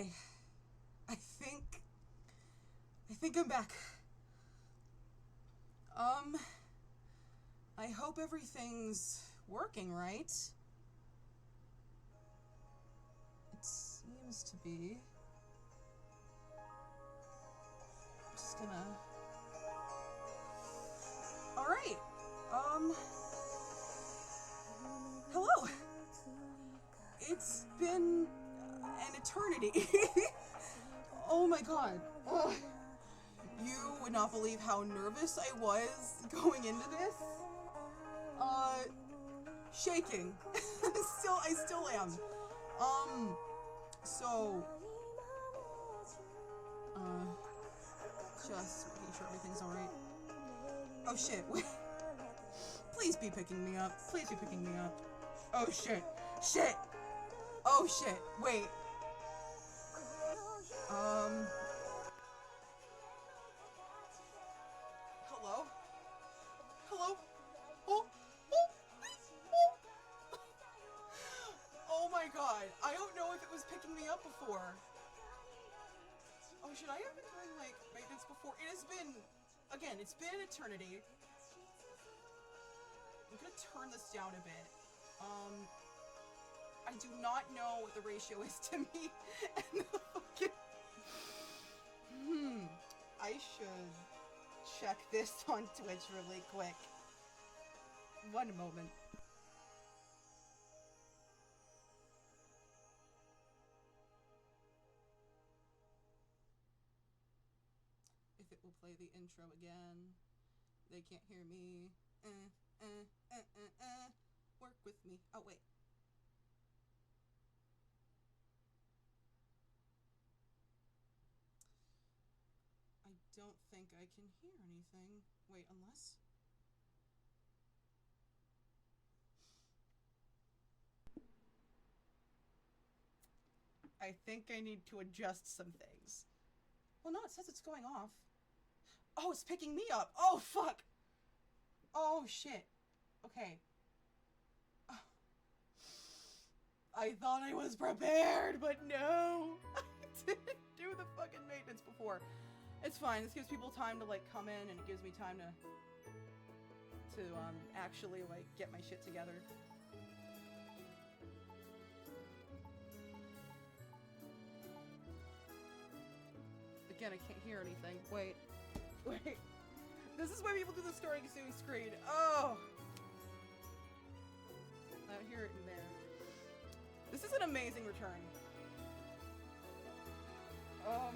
Okay. I think I'm back. I hope everything's working right. It seems to be. I'm just gonna... Alright. Hello. It's been an eternity. Oh my god. You would not believe how nervous I was going into this. Shaking. I still am. So, just making sure everything's alright. Oh shit, wait. Please be picking me up. Please be picking me up. Oh shit. Shit! Oh shit, wait. Hello? Hello? Oh, oh, oh. Oh my god, I don't know if it was picking me up before. Oh, should I have been doing, like, maintenance before? It has been, again, it's been an eternity. I'm gonna turn this down a bit. I do not know what the ratio is to me and the fucking... I should check this on Twitch really quick. One moment. If it will play the intro again. They can't hear me. Work with me. Oh, wait. I don't think I can hear anything. Wait, unless... I think I need to adjust some things. Well, no, it says it's going off. Oh, it's picking me up. Oh, fuck. Oh, shit. Okay. I thought I was prepared, but no. I didn't do the fucking maintenance before. It's fine. This gives people time to, like, come in, and it gives me time to actually, like, get my shit together. Again, I can't hear anything. Wait. Wait. This is why people do the starting screen. Oh! I don't hear it in there. This is an amazing return. I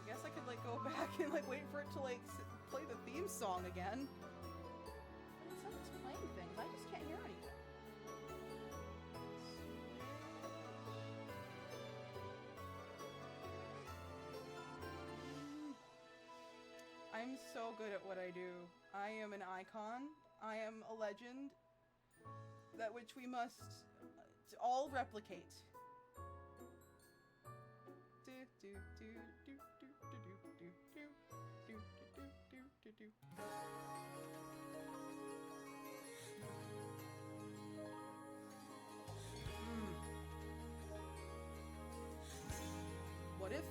guess I could, like, go back and, like, wait for it to, like, play the theme song again. It says it's playing things. I just can't hear anything. I'm so good at what I do. I am an icon. I am a legend. That which we must all replicate. What if?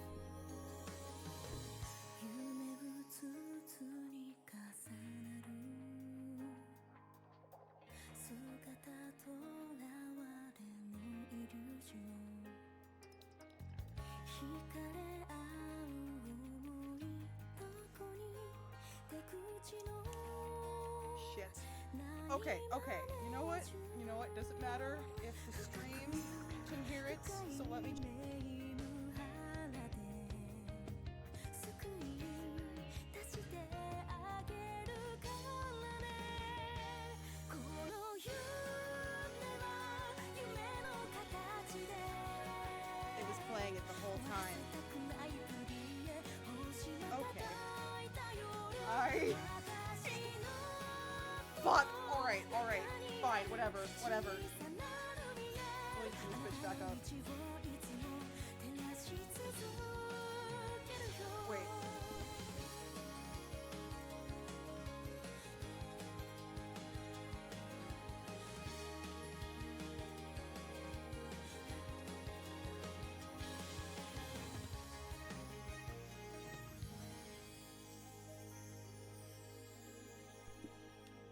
Shit. Okay, okay. You know what? You know what? Doesn't matter if the stream can hear it, so let me... It was playing it the whole time. Okay. Fuck! Alright, alright. Fine, whatever, whatever. Let me turn the Twitch back up. Wait.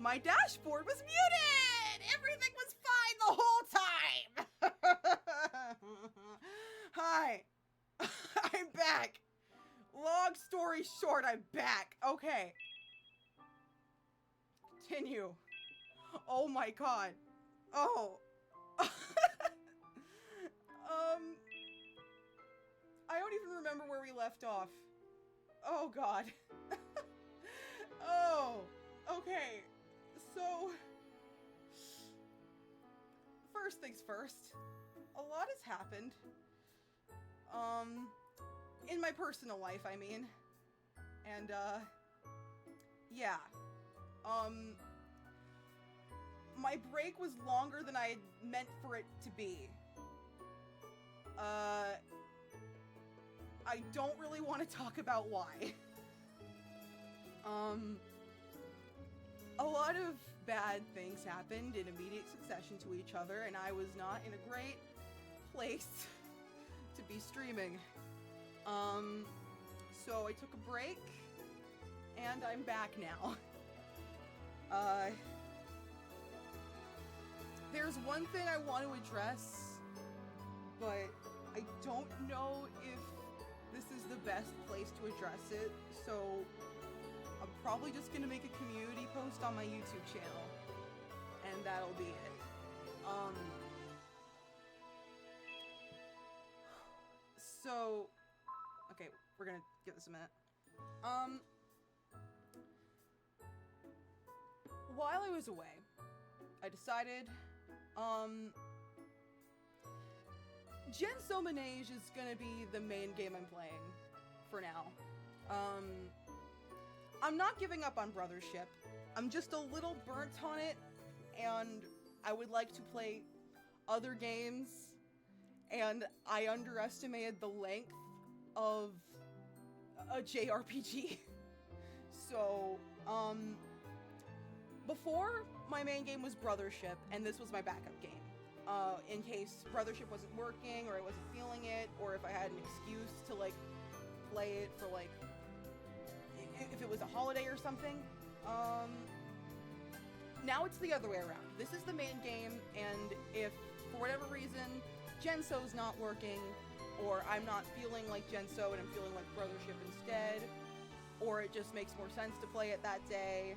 My dashboard was muted! Everything was fine the whole time! Hi. I'm back. Long story short, I'm back. Okay. Continue. Oh my god. Oh. I don't even remember where we left off. Oh god. Oh. Okay. So, first things first. A lot has happened. In my personal life, I mean. And, yeah. My break was longer than I had meant for it to be. I don't really want to talk about why. A lot of bad things happened in immediate succession to each other, and I was not in a great place to be streaming. So I took a break, and I'm back now. There's one thing I want to address, but I don't know if this is the best place to address it, so I'm probably just gonna make a community post on my YouTube channel, and that'll be it. So, okay, we're gonna give this a minute. While I was away, I decided, Genso Manege is gonna be the main game I'm playing for now. I'm not giving up on Brothership. I'm just a little burnt on it, and I would like to play other games, and I underestimated the length of a JRPG. So, before, my main game was Brothership, and this was my backup game. In case Brothership wasn't working, or I wasn't feeling it, or if I had an excuse to, like, play it for, like, if it was a holiday or something. Now it's the other way around. This is the main game, and if, for whatever reason, Genso's not working, or I'm not feeling like Genso and I'm feeling like Brothership instead, or it just makes more sense to play it that day,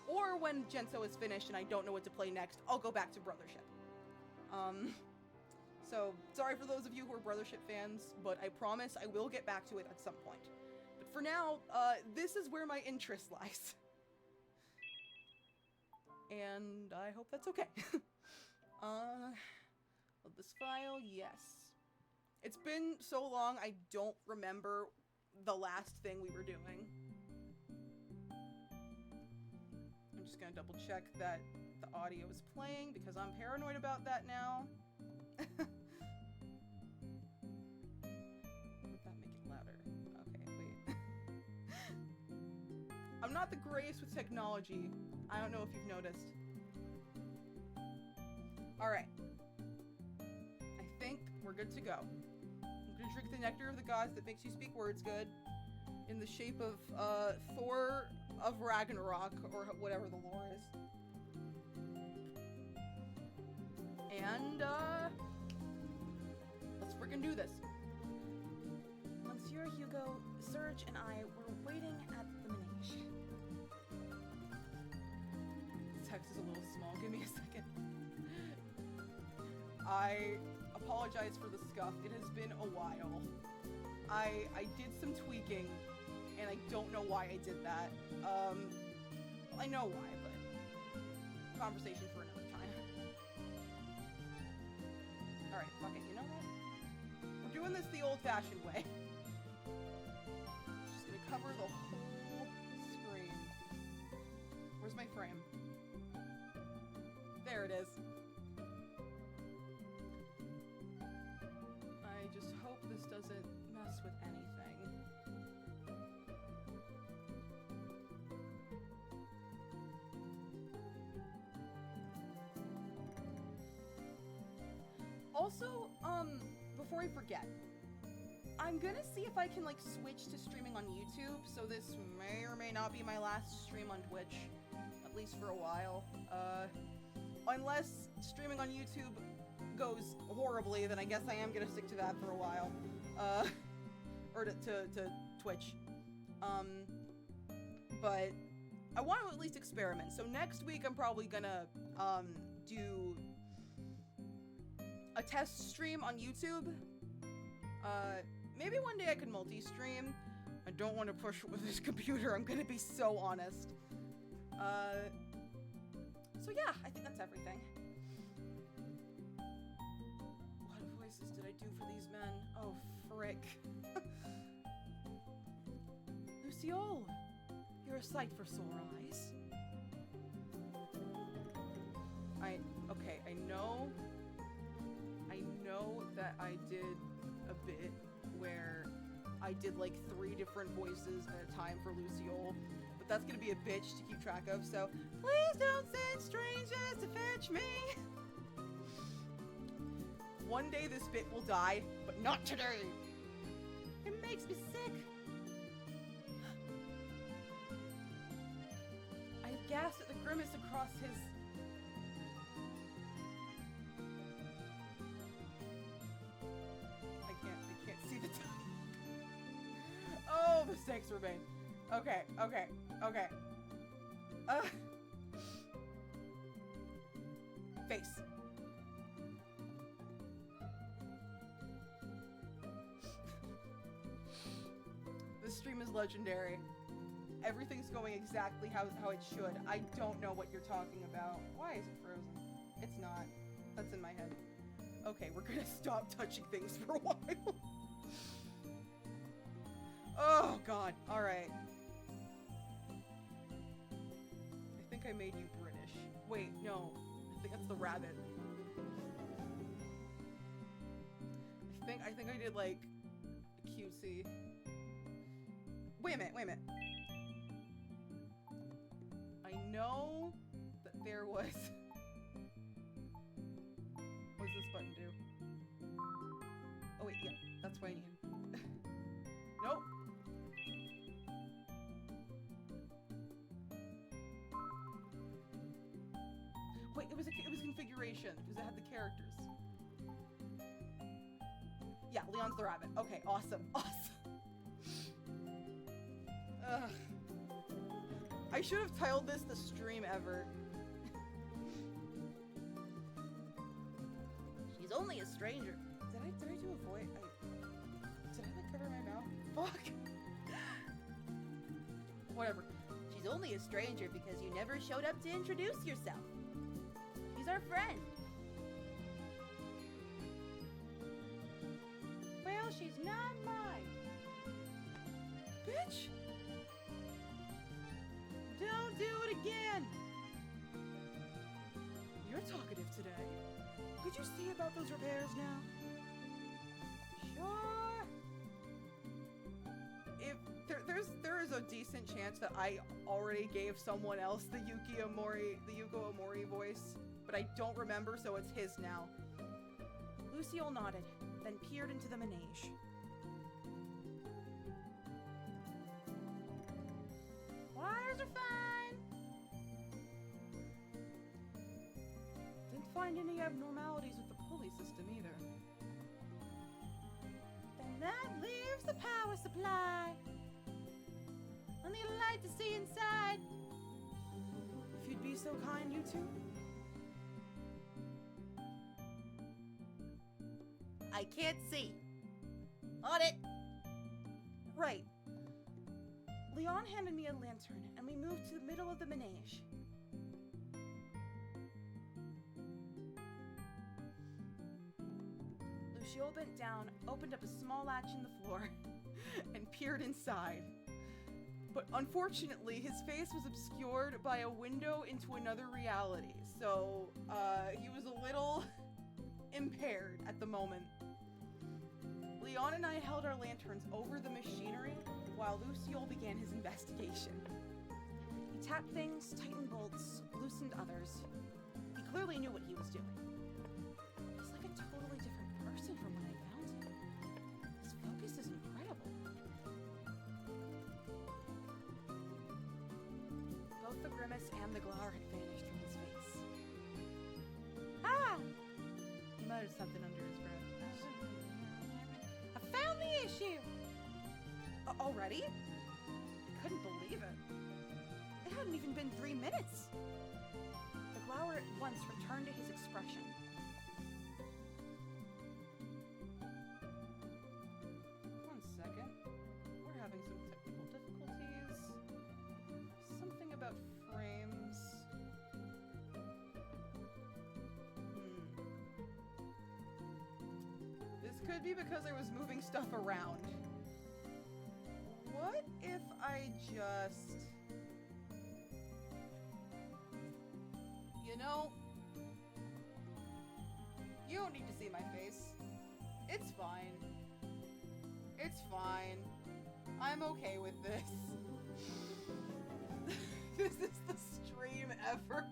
or when Genso is finished and I don't know what to play next, I'll go back to Brothership. So, sorry for those of you who are Brothership fans, but I promise I will get back to it at some point. But for now, this is where my interest lies. And I hope that's okay. This file, yes. It's been so long, I don't remember the last thing we were doing. I'm just gonna double check that the audio is playing, because I'm paranoid about that now. Would that make it louder? Okay, wait. I'm not the greatest with technology. I don't know if you've noticed. Alright. I think we're good to go. I'm gonna drink the nectar of the gods that makes you speak words good, in the shape of, Thor of Ragnarok, or whatever the lore is. And, let's freaking do this. Monsieur Hugo, Serge, and I were waiting at the Manege. This text is a little small, give me a second. I apologize for the scuff, it has been a while. I did some tweaking, and I don't know why I did that. I know why, but conversation for another time. Alright, fuck it, you know what? We're doing this the old-fashioned way. Just gonna cover the whole screen. Where's my frame? There it is. I just hope this doesn't mess with anything. Also, before I forget, I'm gonna see if I can, like, switch to streaming on YouTube, so this may or may not be my last stream on Twitch, at least for a while. Unless streaming on YouTube goes horribly, then I guess I am gonna stick to that for a while. Or to Twitch. But I want to at least experiment. So next week I'm probably gonna do a test stream on YouTube. Maybe one day I could multi-stream. I don't want to push with this computer, I'm gonna be so honest. So yeah, I think that's everything. What voices did I do for these men? Oh, frick. Lucille, you're a sight for sore eyes. Okay, I know that I did a bit where I did like 3 different voices at a time for Lucille, but that's gonna be a bitch to keep track of, so please don't send strangers to fetch me. One day this bit will die, but not today. It makes me sick. I gasped at the grimace across his... I can't see the time. Oh, the stakes remain. Okay. Face. This stream is legendary. Everything's going exactly how it should. I don't know what you're talking about. Why is it frozen? It's not. That's in my head. Okay, we're gonna stop touching things for a while. Oh god, alright. I think I made you British. Wait, no. I think that's the rabbit. I think I did like cutesy. Wait a minute. I know that there was... What does this button do? Oh wait, yeah, that's what I need. Nope. Wait, it was configuration because it had the characters. Yeah, Leon's the rabbit. Okay, awesome. Ugh. I should have titled this the stream ever. She's only a stranger. Did I do a voice? Did I like cover my mouth? Fuck. Whatever. She's only a stranger because you never showed up to introduce yourself. She's our friend. Well, she's not mine. Bitch. Don't do it again! You're talkative today. Could you see about those repairs now? Sure. If there is a decent chance that I already gave someone else the Yuko Omori voice, but I don't remember, so it's his now. Lucille nodded, then peered into the Manege. Wires are fine. Didn't find any abnormalities with the pulley system either. Then that leaves the power supply. I need a light to see inside. If you'd be so kind, you two. I can't see. On it. Right. Leon handed me a lantern, and we moved to the middle of the Manege. Lucille bent down, opened up a small latch in the floor, and peered inside. But unfortunately, his face was obscured by a window into another reality, so he was a little impaired at the moment. Leon and I held our lanterns over the machinery while Lucille began his investigation. He tapped things, tightened bolts, loosened others. He clearly knew what he was doing. He's like a totally different person from when I found him. His focus is incredible. Both the grimace and the glower had vanished from his face. Ah! He muttered something under his breath. I found the issue! Already? I couldn't believe it. It hadn't even been 3 minutes. The glower at once returned to his expression. One second. We're having some technical difficulties. Something about frames. This could be because I was moving stuff around. What if I just... You know, you don't need to see my face. It's fine. It's fine. I'm okay with this. This is the stream ever.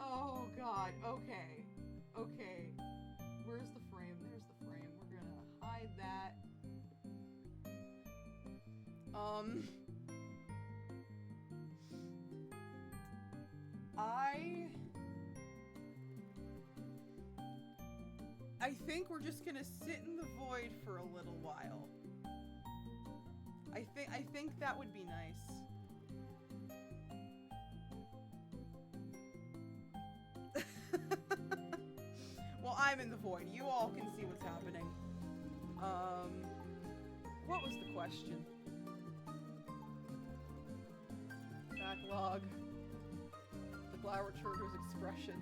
Oh god, okay. Okay. Where's the frame? There's the frame. We're gonna hide that. I think we're just gonna sit in the void for a little while. I think that would be nice. Well, I'm in the void. You all can see what's happening. What was the question? Backlog. The glower turtle's expression.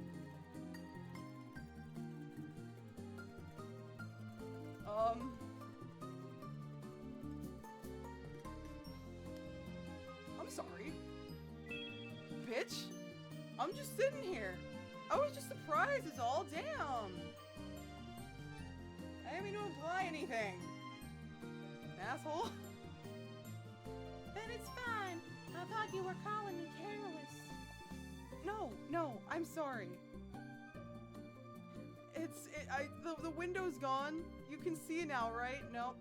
I'm sorry. Bitch. I'm just sitting here. I was just surprised is all. Damn. I didn't mean to imply anything. Asshole. Then it's fine. I thought you were calling me careless. No, I'm sorry. The window's gone. You can see it now, right? Nope.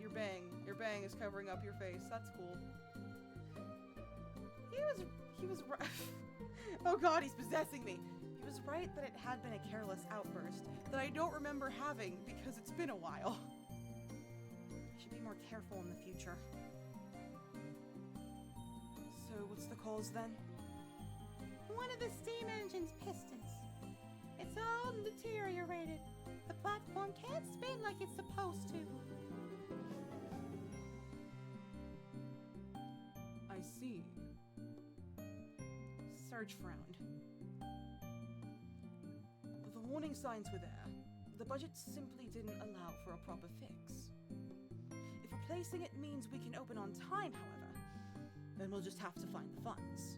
Your bang is covering up your face. That's cool. He was right. Oh god, he's possessing me. He was right that it had been a careless outburst that I don't remember having because it's been a while. I should be more careful in the future. So, what's the cause then? One of the steam engine's pistons. It's all deteriorated. The platform can't spin like it's supposed to. I see. Serge frowned. The warning signs were there. The budget simply didn't allow for a proper fix. If replacing it means we can open on time, however, then we'll just have to find the funds.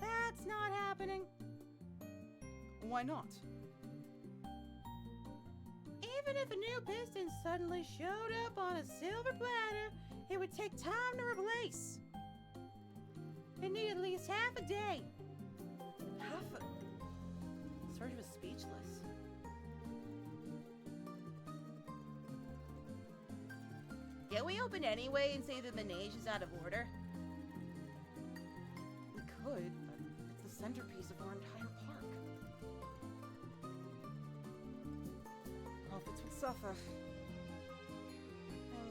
That's not happening. Why not? Even if a new piston suddenly showed up on a silver platter, it would take time to replace. It need at least half a day. Serge was speechless. Can we open anyway and say the Manege is out of order? We could, but it's the centerpiece of our entire park. Profits would suffer.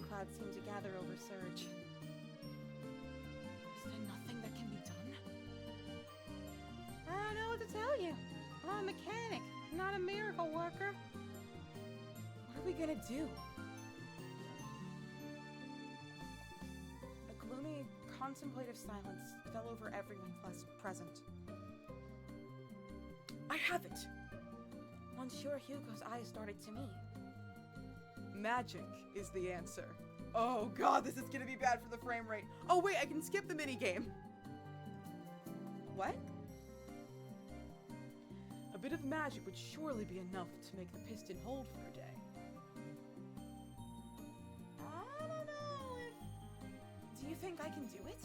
Clouds seem to gather over Serge. Is there nothing that can be done? I don't know what to tell you. I'm a mechanic, not a miracle worker. What are we gonna do? A gloomy, contemplative silence fell over everyone present. I have it! Monsieur Hugo's eyes started to meet. Magic is the answer. Oh god, this is gonna be bad for the frame rate. Oh wait, I can skip the minigame. What? A bit of magic would surely be enough to make the piston hold for a day. I don't know if... Do you think I can do it?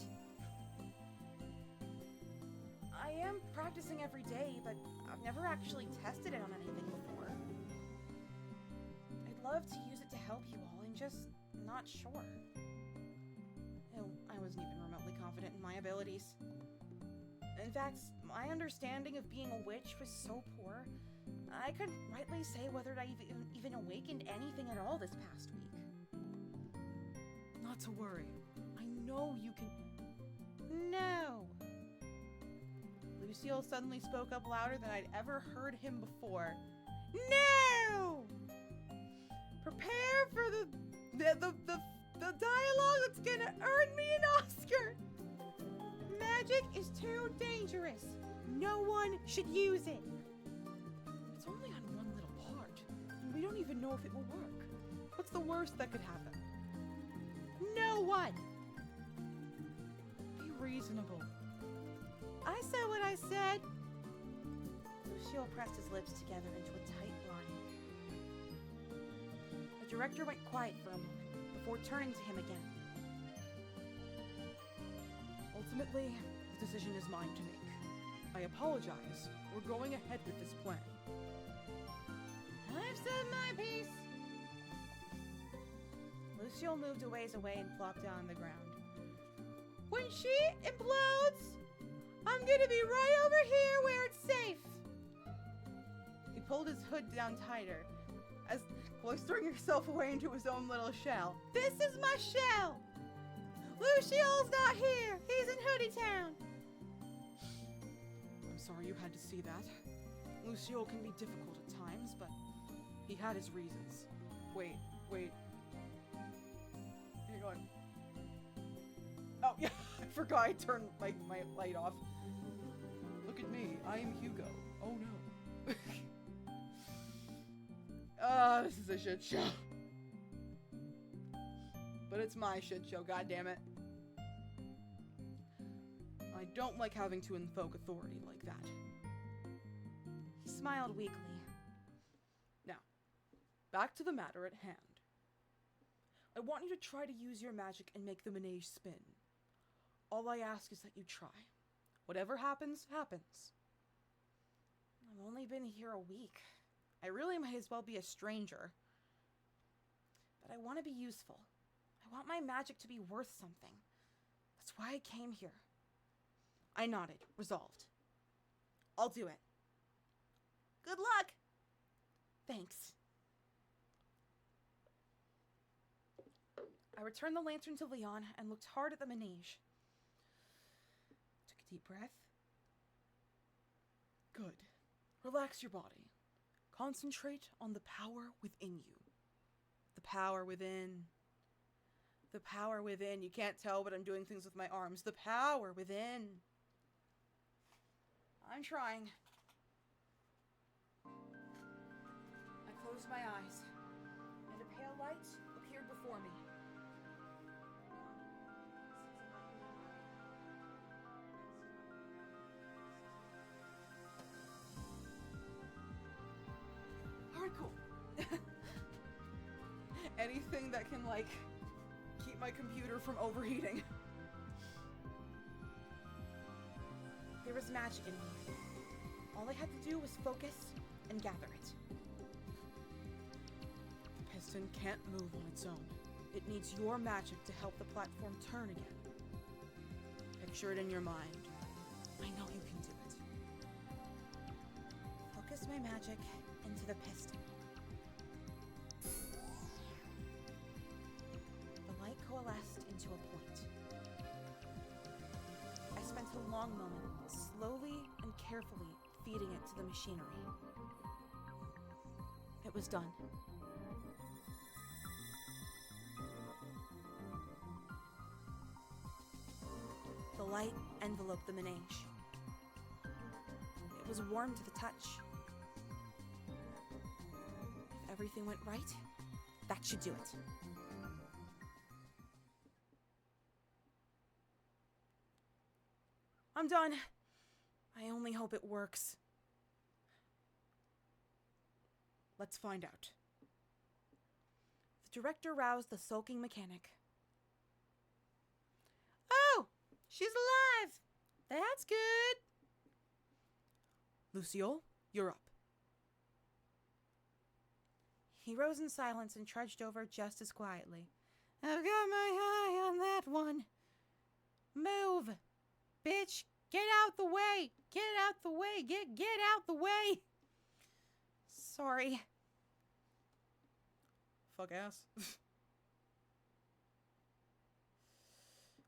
I am practicing every day, but I've never actually tested it on anything before. I'd love to use it to help you all, and just not sure. Oh, I wasn't even remotely confident in my abilities. In fact, my understanding of being a witch was so poor, I couldn't rightly say whether I even awakened anything at all this past week. Not to worry. I know you can... No. Lucille suddenly spoke up louder than I'd ever heard him before. No! Prepare for the dialogue that's gonna earn me an Oscar! Magic is too dangerous. No one should use it. It's only on one little part, and we don't even know if it will work. What's the worst that could happen? No one. Be reasonable. I said what I said. Lucille pressed his lips together into a tight line. The director went quiet for a moment before turning to him again. Ultimately, the decision is mine to make. I apologize. We're going ahead with this plan. I've said my piece. Lucille moved a ways away and plopped down on the ground. When she implodes, I'm gonna be right over here where it's safe. He pulled his hood down tighter, as cloistering himself away into his own little shell. This is my shell. Lucille's not here. He's in Hoodie Town. I'm sorry you had to see that. Lucille can be difficult at times, but he had his reasons. Wait. Hang on. Oh, yeah, I forgot I turned my light off. Look at me. I am Hugo. Oh, no. This is a shit show. But it's my shit show, goddammit. I don't like having to invoke authority like that. He smiled weakly. Now, back to the matter at hand. I want you to try to use your magic and make the Manege spin. All I ask is that you try. Whatever happens, happens. I've only been here a week. I really might as well be a stranger. But I want to be useful. I want my magic to be worth something. That's why I came here. I nodded, resolved. I'll do it. Good luck! Thanks. I returned the lantern to Leon and looked hard at the Manege. Took a deep breath. Good. Relax your body. Concentrate on the power within you. The power within. The power within. You can't tell, but I'm doing things with my arms. The power within. I'm trying. I closed my eyes, and a pale light appeared before me. Alright, cool. Anything that can, like, keep my computer from overheating. There was magic in me. All I had to do was focus and gather it. The piston can't move on its own. It needs your magic to help the platform turn again. Picture it in your mind. I know you can do it. Focus my magic into the piston. The light coalesced into a point. I spent a long moment, slowly and carefully feeding it to the machinery. It was done. The light enveloped the Manege. It was warm to the touch. If everything went right, that should do it. I'm done. I only hope it works. Let's find out. The director roused the sulking mechanic. Oh, she's alive. That's good. Lucille, you're up. He rose in silence and trudged over just as quietly. I've got my eye on that one. Move! Bitch, get out the way! Get out the way! Get out the way! Sorry. Fuck ass.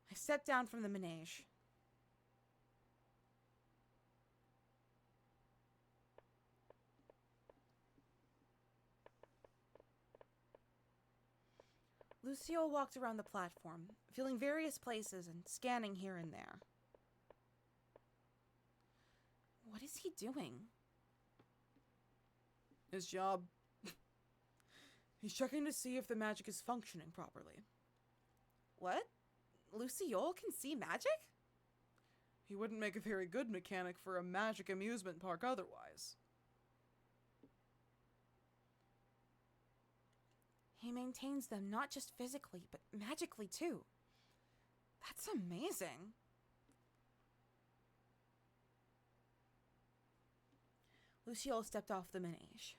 I stepped down from the Manege. Lucille walked around the platform, feeling various places and scanning here and there. What is he doing? His job. He's checking to see if the magic is functioning properly. What? Lucille can see magic? He wouldn't make a very good mechanic for a magic amusement park otherwise. He maintains them not just physically, but magically too. That's amazing. Lucille stepped off the Manege.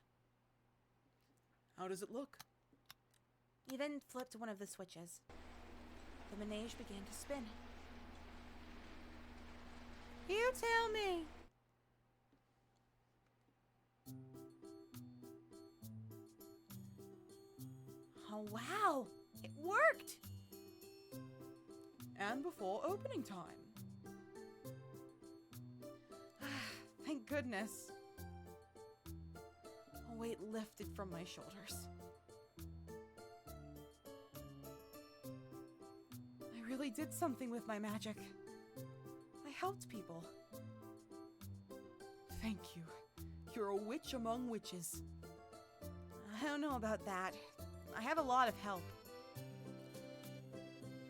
How does it look? He then flipped one of the switches. The Manege began to spin. You tell me. Oh, wow. It worked. And before opening time. Thank goodness. A weight lifted from my shoulders. I really did something with my magic. I helped people. Thank you. You're a witch among witches. I don't know about that. I have a lot of help.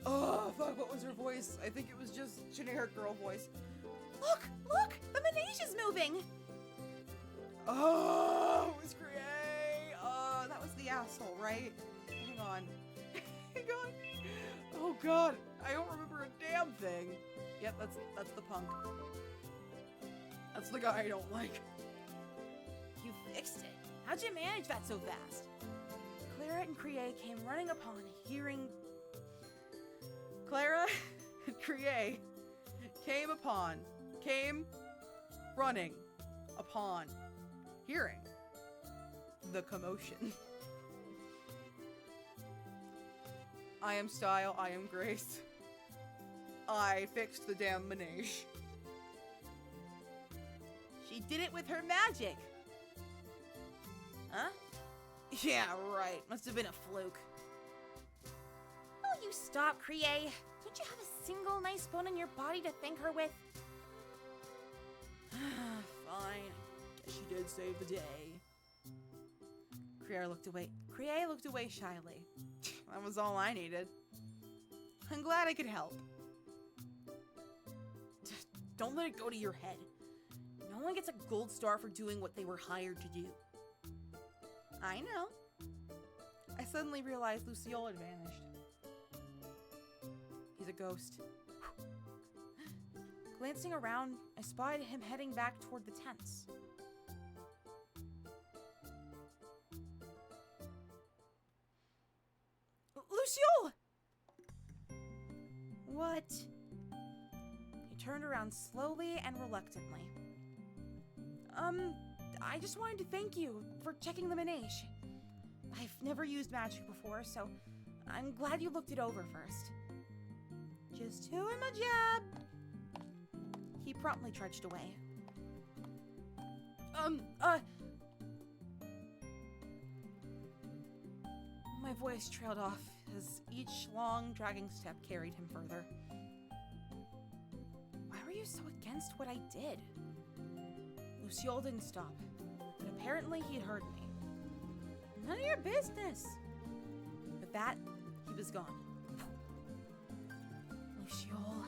Oh, fuck, what was her voice? I think it was just generic girl voice. Look! Look! The Manege is moving! Oh, it was Gray. That was the asshole, right? Hang on. Hang on. Oh, God. I don't remember a damn thing. Yep, that's the punk. That's the guy I don't like. You fixed it. How'd you manage that so fast? Clara and Kriye came running upon hearing... Clara and Kriye came running upon hearing the commotion. I am Style, I am Grace. I fixed the damn Manege. She did it with her magic. Huh? Yeah, right. Must have been a fluke. Will you stop, Kriye? Don't you have a single nice bone in your body to thank her with? Fine. Guess she did save the day. Kriye looked away shyly. That was all I needed. I'm glad I could help. Don't let it go to your head. No one gets a gold star for doing what they were hired to do. I know. I suddenly realized Lucille had vanished. He's a ghost. Glancing around, I spied him heading back toward the tents. Lucille! What? He turned around slowly and reluctantly. I just wanted to thank you for checking the Manege. I've never used magic before, so I'm glad you looked it over first. Just doing my job. He promptly trudged away. My voice trailed off as each long, dragging step carried him further. Why were you so against what I did? Lucille didn't stop, but apparently he'd heard me. None of your business. With that, he was gone. Lucille.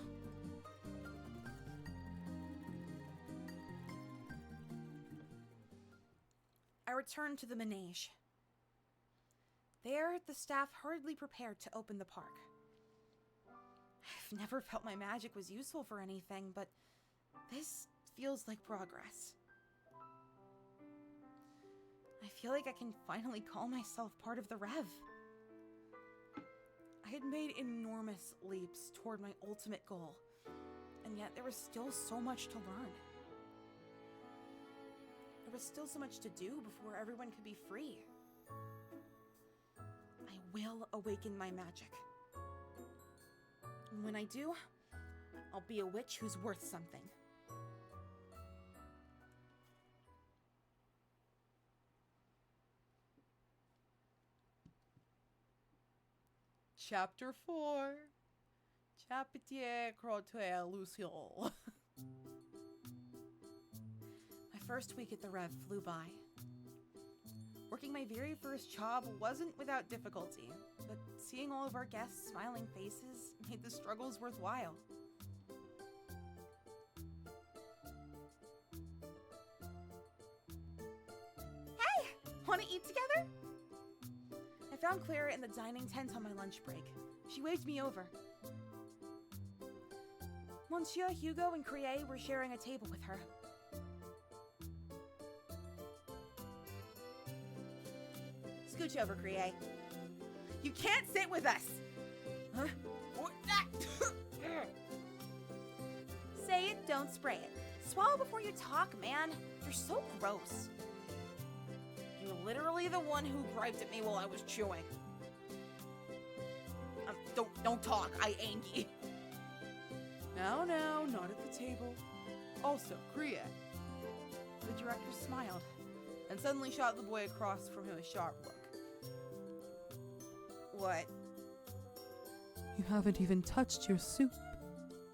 I returned to the Manege. There, the staff hurriedly prepared to open the park. I've never felt my magic was useful for anything, but this feels like progress. I feel like I can finally call myself part of the Rev. I I had made enormous leaps toward my ultimate goal, and yet there was still so much to learn. There was still so much to do before everyone could be free. I will awaken my magic. And when I do, I'll be a witch who's worth something. Chapter 4. Chapitie Crote Luciole. My first week at the Rev flew by. Working my very first job wasn't without difficulty, but seeing all of our guests' smiling faces made the struggles worthwhile. Hey! Want to eat together? I found Clara in the dining tent on my lunch break. She waved me over. Monsieur Hugo and Crier were sharing a table with her. Scooch over, Crier. You can't sit with us! Huh? Say it, don't spray it. Swallow before you talk, man. You're so gross. You're literally the one who griped at me while I was chewing. Don't talk, I angry. Now, not at the table. Also, Kriya. The director smiled. And suddenly shot the boy across from him a sharp look. What? You haven't even touched your soup.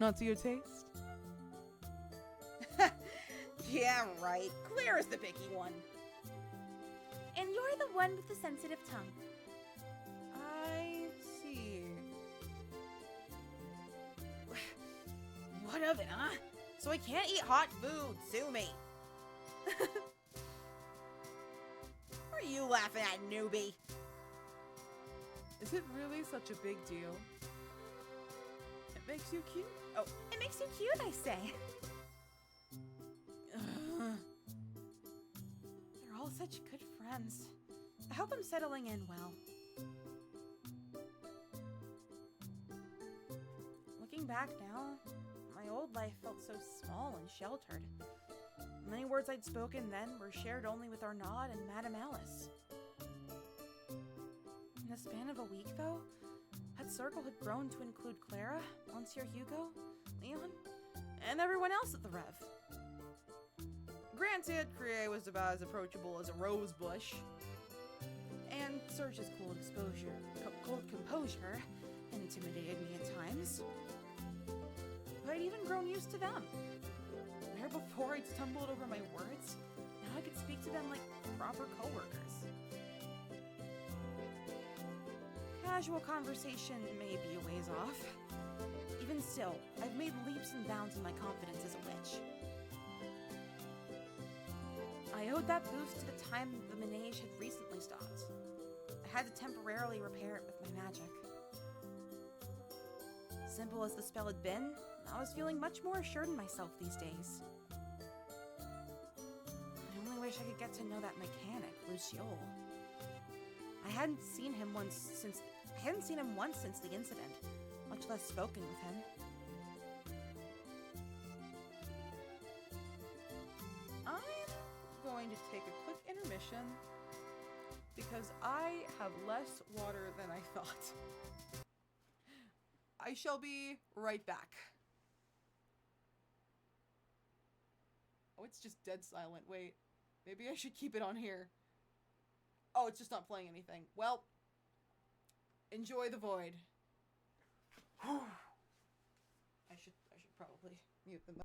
Not to your taste? Yeah, right. Claire's the picky one. And you're the one with the sensitive tongue. I see. What of it, huh? So I can't eat hot food. Sue me. What are you laughing at, newbie? Is it really such a big deal? It makes you cute. Oh, it makes you cute, I say. They're all such good friends. I hope I'm settling in well. Looking back now, my old life felt so small and sheltered. Many words I'd spoken then were shared only with Arnaud and Madame Alice. In the span of a week, though, that circle had grown to include Clara, Monsieur Hugo, Leon, and everyone else at the Rev. Granted, Kriya was about as approachable as a rose bush. And Serge's cold composure intimidated me at times. But I'd even grown used to them. Where before I'd stumbled over my words, now I could speak to them like proper coworkers. Casual conversation may be a ways off. Even still, I've made leaps and bounds in my confidence as a witch. I owed that boost to the time the Manege had recently stopped. I had to temporarily repair it with my magic. Simple as the spell had been, I was feeling much more assured in myself these days. I only wish I could get to know that mechanic, Luciole. I hadn't seen him once since the incident, much less spoken with him. I'm going to take a quick intermission because I have less water than I thought. I shall be right back. Oh, it's just dead silent. Wait, maybe I should keep it on here. Oh, it's just not playing anything. Well, enjoy the void. I should probably mute them.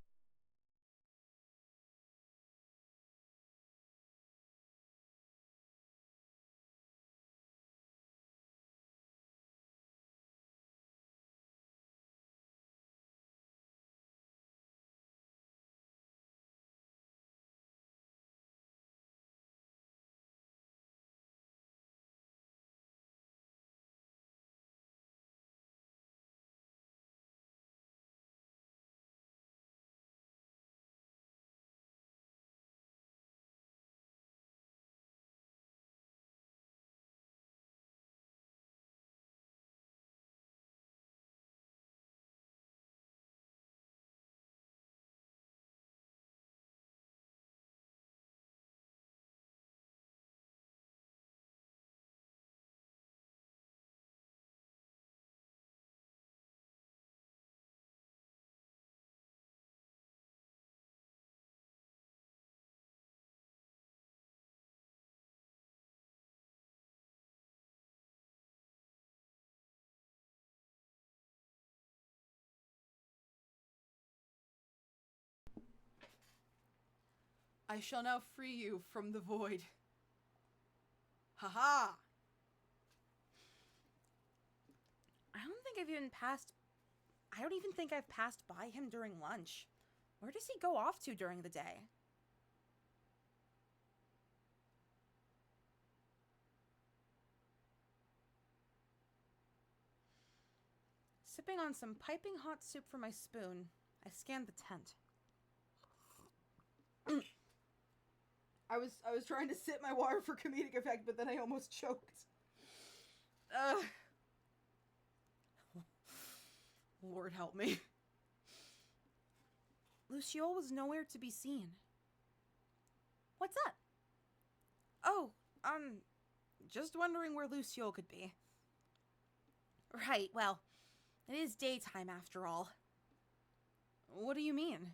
I shall now free you from the void. Haha! I don't even think I've passed by him during lunch. Where does he go off to during the day? Sipping on some piping hot soup from my spoon, I scanned the tent. I was trying to sip my water for comedic effect, but then I almost choked. Lord help me. Luciole was nowhere to be seen. What's up? Oh, just wondering where Luciole could be. Right, well, it is daytime after all. What do you mean?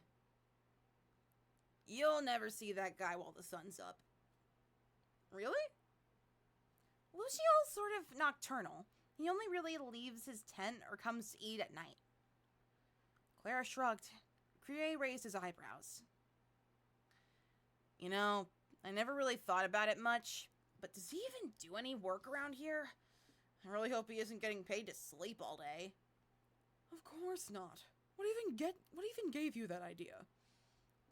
You'll never see that guy while the sun's up. Really? Luciole's sort of nocturnal. He only really leaves his tent or comes to eat at night. Clara shrugged. Krier raised his eyebrows. You know, I never really thought about it much, but does he even do any work around here? I really hope he isn't getting paid to sleep all day. Of course not. What even gave you that idea?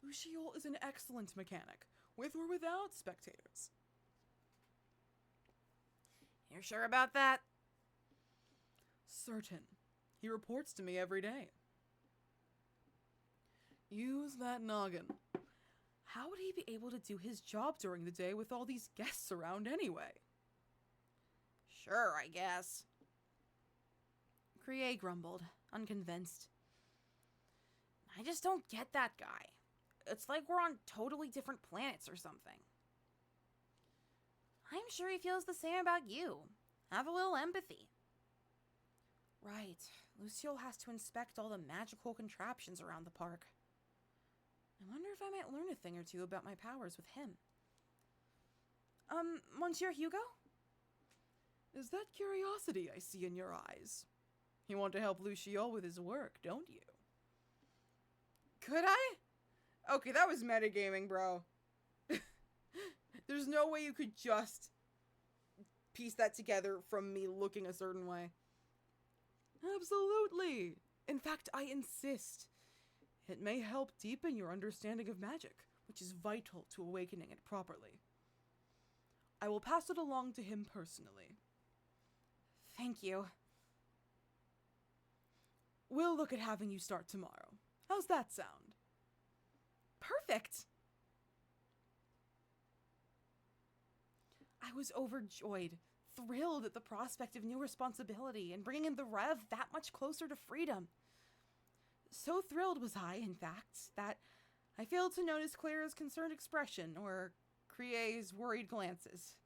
Luciole is an excellent mechanic, with or without spectators. You're sure about that? Certain. He reports to me every day. Use that noggin. How would he be able to do his job during the day with all these guests around anyway? Sure, I guess. Krier grumbled, unconvinced. I just don't get that guy. It's like we're on totally different planets or something. I'm sure he feels the same about you. Have a little empathy. Right. Luciole has to inspect all the magical contraptions around the park. I wonder if I might learn a thing or two about my powers with him. Monsieur Hugo? Is that curiosity I see in your eyes? You want to help Luciole with his work, don't you? Could I? Okay, that was metagaming, bro. There's no way you could just piece that together from me looking a certain way. Absolutely. In fact, I insist. It may help deepen your understanding of magic, which is vital to awakening it properly. I will pass it along to him personally. Thank you. We'll look at having you start tomorrow. How's that sound? Perfect! I was overjoyed, thrilled at the prospect of new responsibility and bringing the Rev that much closer to freedom. So thrilled was I, in fact, that I failed to notice Clara's concerned expression or Krier's worried glances.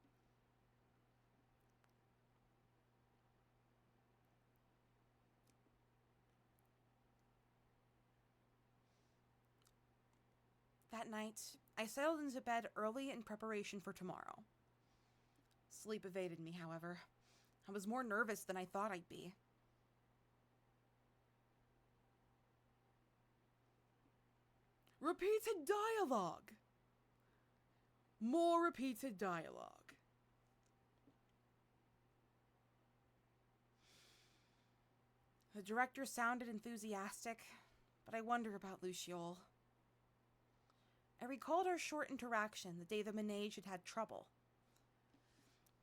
That night, I settled into bed early in preparation for tomorrow. Sleep evaded me, however. I was more nervous than I thought I'd be. Repeated dialogue! More repeated dialogue. The director sounded enthusiastic, but I wonder about Luciole. I recalled our short interaction the day the Manege had had trouble.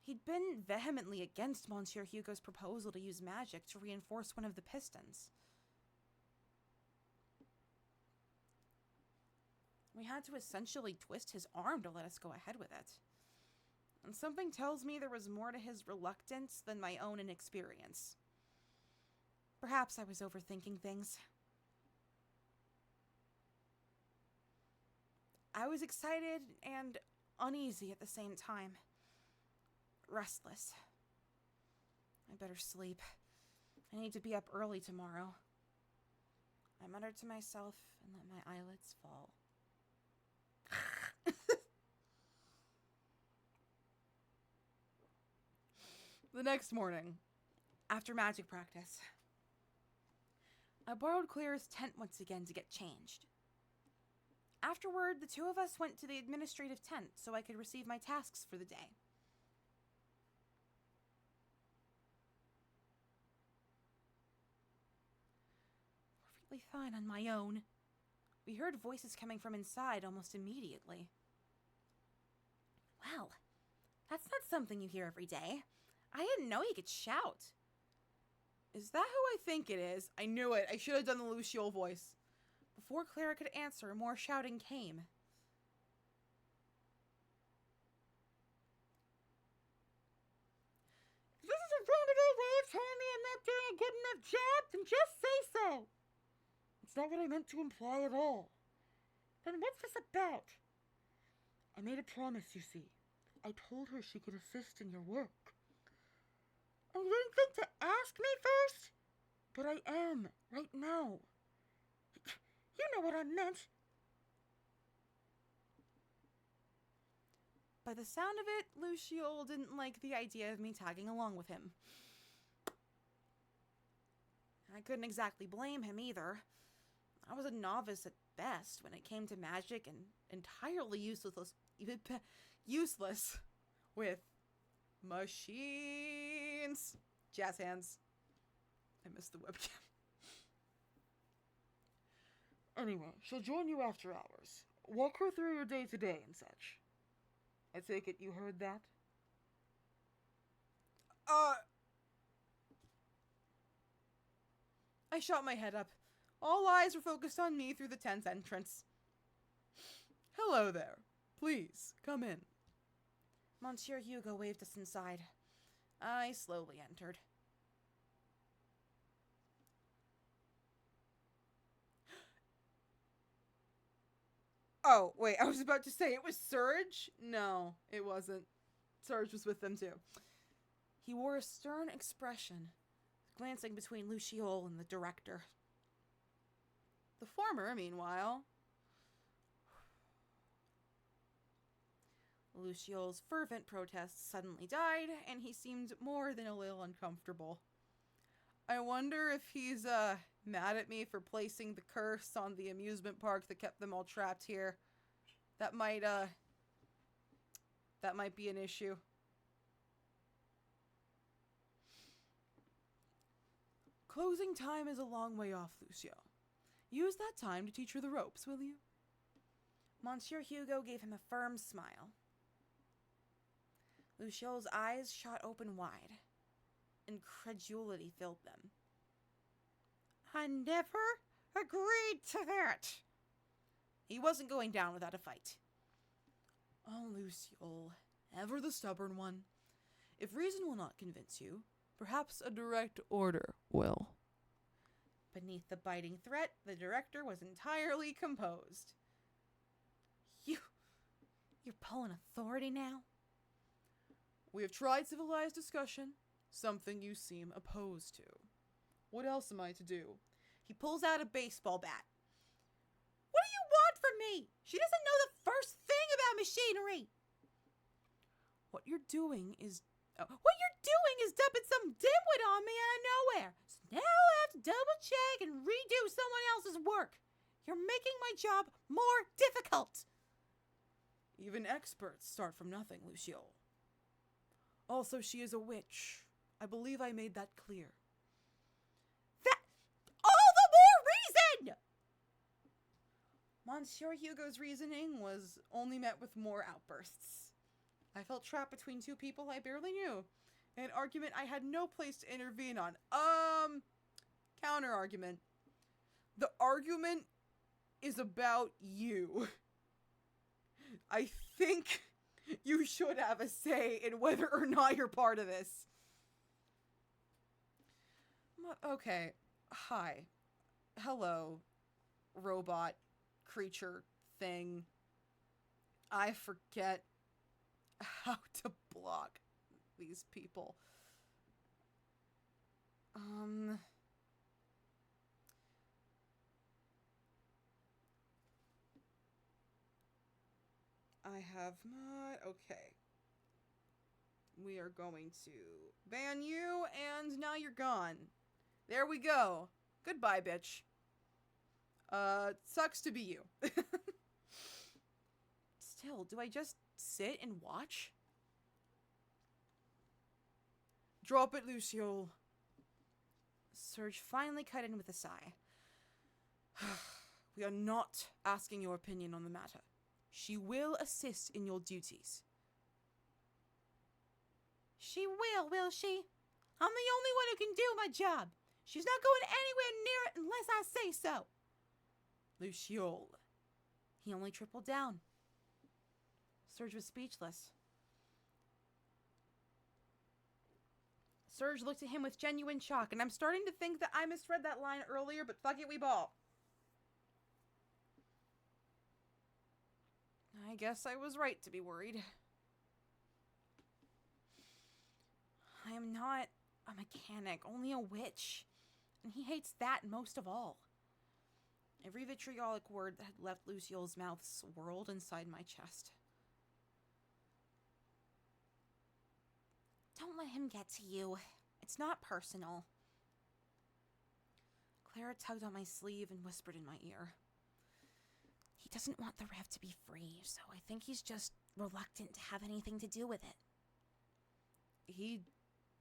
He'd been vehemently against Monsieur Hugo's proposal to use magic to reinforce one of the pistons. We had to essentially twist his arm to let us go ahead with it. And something tells me there was more to his reluctance than my own inexperience. Perhaps I was overthinking things. I was excited and uneasy at the same time. Restless. I better sleep. I need to be up early tomorrow. I muttered to myself and let my eyelids fall. The next morning, after magic practice, I borrowed Claire's tent once again to get changed. Afterward, the two of us went to the administrative tent so I could receive my tasks for the day. Perfectly fine on my own. We heard voices coming from inside almost immediately. Well, that's not something you hear every day. I didn't know you could shout. Is that who I think it is? I knew it. I should have done the Luciole voice. Before Clara could answer, more shouting came. If this is a roundabout way of telling me I'm not doing a good enough job, then just say so. It's not what I meant to imply at all. Then what's this about? I made a promise, you see. I told her she could assist in your work. And you didn't think to ask me first? But I am, right now. You know what I meant. By the sound of it, Luciole didn't like the idea of me tagging along with him. I couldn't exactly blame him either. I was a novice at best when it came to magic and entirely useless with machines. Jazz hands. I missed the webcam. Anyway, she'll join you after hours. Walk her through your day-to-day and such. I take it you heard that? I shot my head up. All eyes were focused on me through the tent's entrance. Hello there. Please, come in. Monsieur Hugo waved us inside. I slowly entered. Oh, wait, I was about to say it was Surge? No, it wasn't. Surge was with them too. He wore a stern expression, glancing between Luciole and the director. The former, meanwhile. Luciole's fervent protests suddenly died, and he seemed more than a little uncomfortable. I wonder if he's, mad at me for placing the curse on the amusement park that kept them all trapped here. That might be an issue. Closing time is a long way off, Lucio. Use that time to teach her the ropes, will you? Monsieur Hugo gave him a firm smile. Luciole's eyes shot open wide. Incredulity filled them. I never agreed to that. He wasn't going down without a fight. Oh, Luciole, ever the stubborn one. If reason will not convince you, perhaps a direct order will. Beneath the biting threat, the director was entirely composed. You're pulling authority now? We have tried civilized discussion, something you seem opposed to. What else am I to do? He pulls out a baseball bat. What do you want from me? She doesn't know the first thing about machinery. What you're doing is dumping some dimwit on me out of nowhere. So now I'll have to double check and redo someone else's work. You're making my job more difficult. Even experts start from nothing, Luciole. Also, she is a witch. I believe I made that clear. That all the more reason! Monsieur Hugo's reasoning was only met with more outbursts. I felt trapped between two people I barely knew. An argument I had no place to intervene on. Counter argument. The argument is about you. I think you should have a say in whether or not you're part of this. Okay. Hi. Hello, robot creature thing. I forget how to block these people. I have not. Okay. We are going to ban you, and now you're gone. There we go. Goodbye, bitch. Sucks to be you. Still, do I just sit and watch? Drop it, Luciole. Serge finally cut in with a sigh. We are not asking your opinion on the matter. She will assist in your duties. She will she? I'm the only one who can do my job. She's not going anywhere near it unless I say so. Luciole. He only tripled down. Serge was speechless. Serge looked at him with genuine shock, and I'm starting to think that I misread that line earlier, but fuck it, we ball. I guess I was right to be worried. I am not a mechanic, only a witch. And he hates that most of all. Every vitriolic word that had left Luciole's mouth swirled inside my chest. Don't let him get to you. It's not personal. Clara tugged on my sleeve and whispered in my ear. He doesn't want the Rev to be free, so I think he's just reluctant to have anything to do with it. He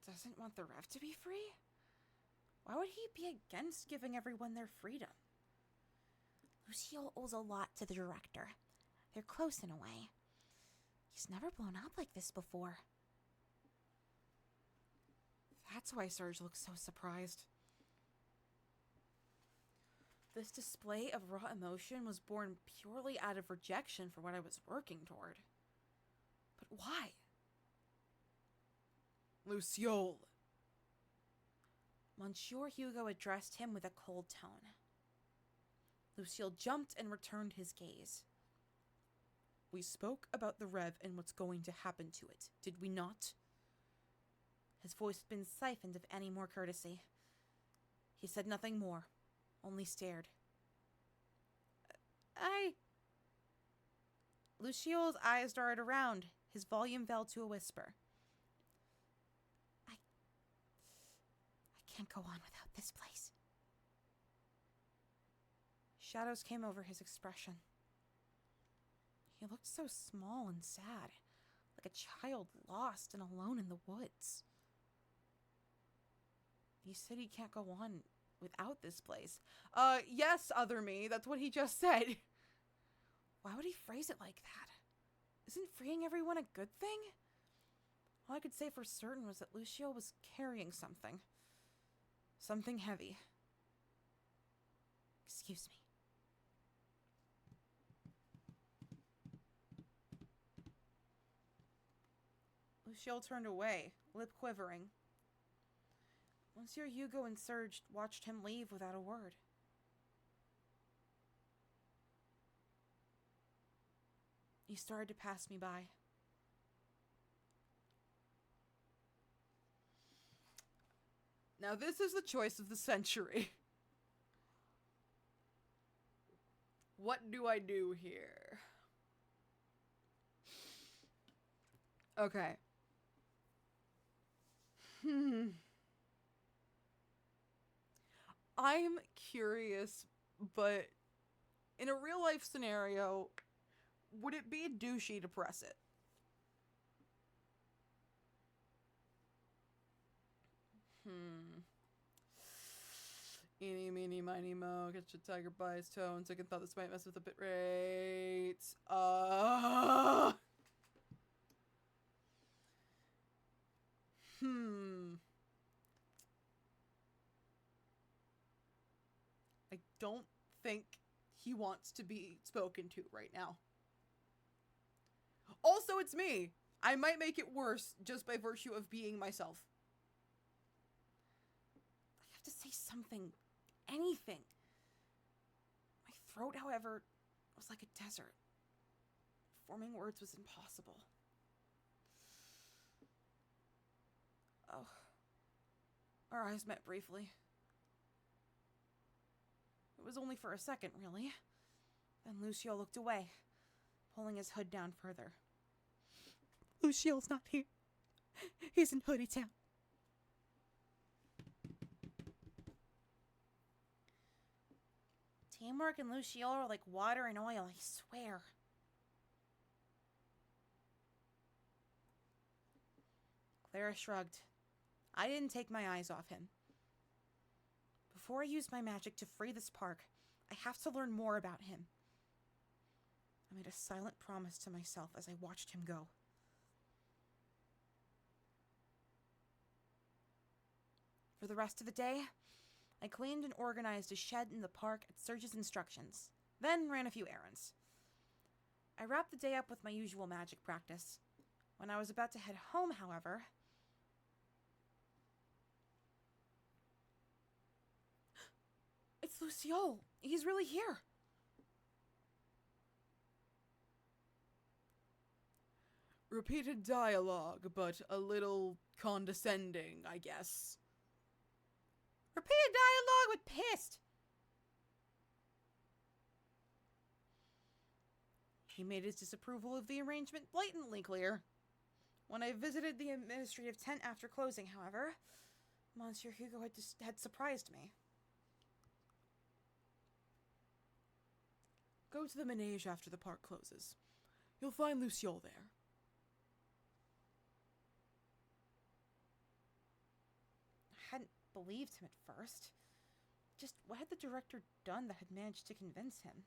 doesn't want the Rev to be free? Why would he be against giving everyone their freedom? Luciole owes a lot to the director. They're close in a way. He's never blown up like this before. That's why Serge looks so surprised. This display of raw emotion was born purely out of rejection for what I was working toward. But why? Luciole. Monsieur Hugo addressed him with a cold tone. Lucille jumped and returned his gaze. We spoke about the Rev and what's going to happen to it, did we not? His voice had been siphoned of any more courtesy. He said nothing more, only stared. Luciole's eyes darted around. His volume fell to a whisper. I can't go on without this place. Shadows came over his expression. He looked so small and sad, like a child lost and alone in the woods. You said he can't go on without this place. Yes, other me. That's what he just said. Why would he phrase it like that? Isn't freeing everyone a good thing? All I could say for certain was that Luciole was carrying something. Something heavy. Excuse me. Luciole turned away, lip quivering. Monsieur Hugo and Serge watched him leave without a word. He started to pass me by. Now this is the choice of the century. What do I do here? Okay. I'm curious, but in a real life scenario, would it be douchey to press it? Eeny, meeny, miny, mo, catch a tiger by his toe, and second thought this might mess with the bit rate. I don't think he wants to be spoken to right now. Also, it's me. I might make it worse just by virtue of being myself. I have to say something. Anything. My throat, however, was like a desert. Forming words was impossible. Oh. Our eyes met briefly. It was only for a second, really. Then Lucio looked away, pulling his hood down further. Luciole's not here. He's in Hoodie Town. Teamwork and Luciole are like water and oil, I swear. Clara shrugged. I didn't take my eyes off him. Before I use my magic to free this park, I have to learn more about him. I made a silent promise to myself as I watched him go. For the rest of the day, I cleaned and organized a shed in the park at Serge's instructions, then ran a few errands. I wrapped the day up with my usual magic practice. When I was about to head home, however... It's Luciole! He's really here! Repeated dialogue, but a little condescending, I guess. Repeated dialogue with pissed! He made his disapproval of the arrangement blatantly clear. When I visited the administrative tent after closing, however, Monsieur Hugo had surprised me. Go to the Manege after the park closes. You'll find Luciole there. I hadn't believed him at first. Just what had the director done that had managed to convince him?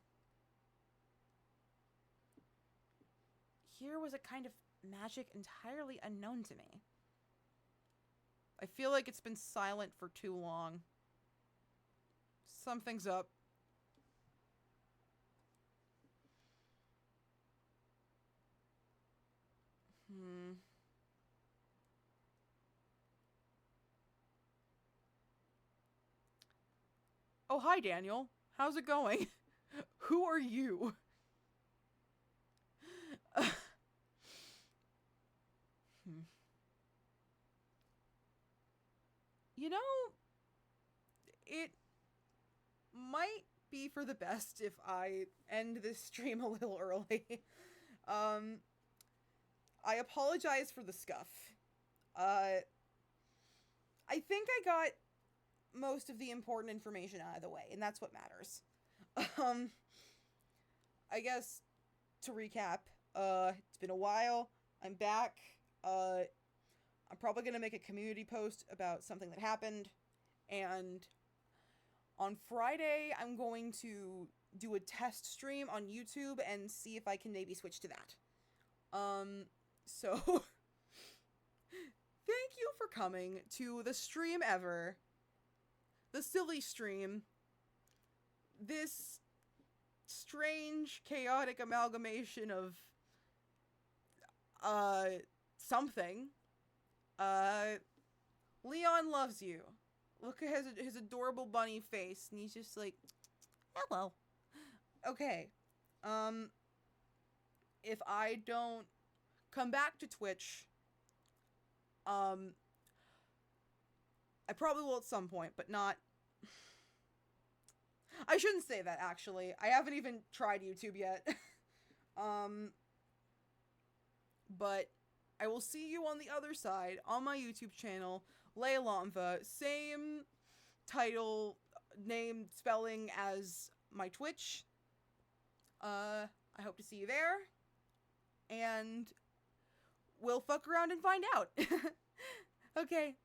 Here was a kind of magic entirely unknown to me. I feel like it's been silent for too long. Something's up. Oh, hi, Daniel. How's it going? Who are you? You know, it might be for the best if I end this stream a little early. I apologize for the scuff. I think I got most of the important information out of the way, and that's what matters. I guess to recap, it's been a while. I'm back. I'm probably going to make a community post about something that happened, and on Friday, I'm going to do a test stream on YouTube and see if I can maybe switch to that. So, thank you for coming to the stream ever. The silly stream. This strange, chaotic amalgamation of, something. Leon loves you. Look at his adorable bunny face, and he's just like, hello. Okay. If I don't come back to Twitch, I probably will at some point, but not... I shouldn't say that, actually. I haven't even tried YouTube yet. But I will see you on the other side, on my YouTube channel, Leilanva, same title, name, spelling as my Twitch. I hope to see you there, and we'll fuck around and find out. Okay,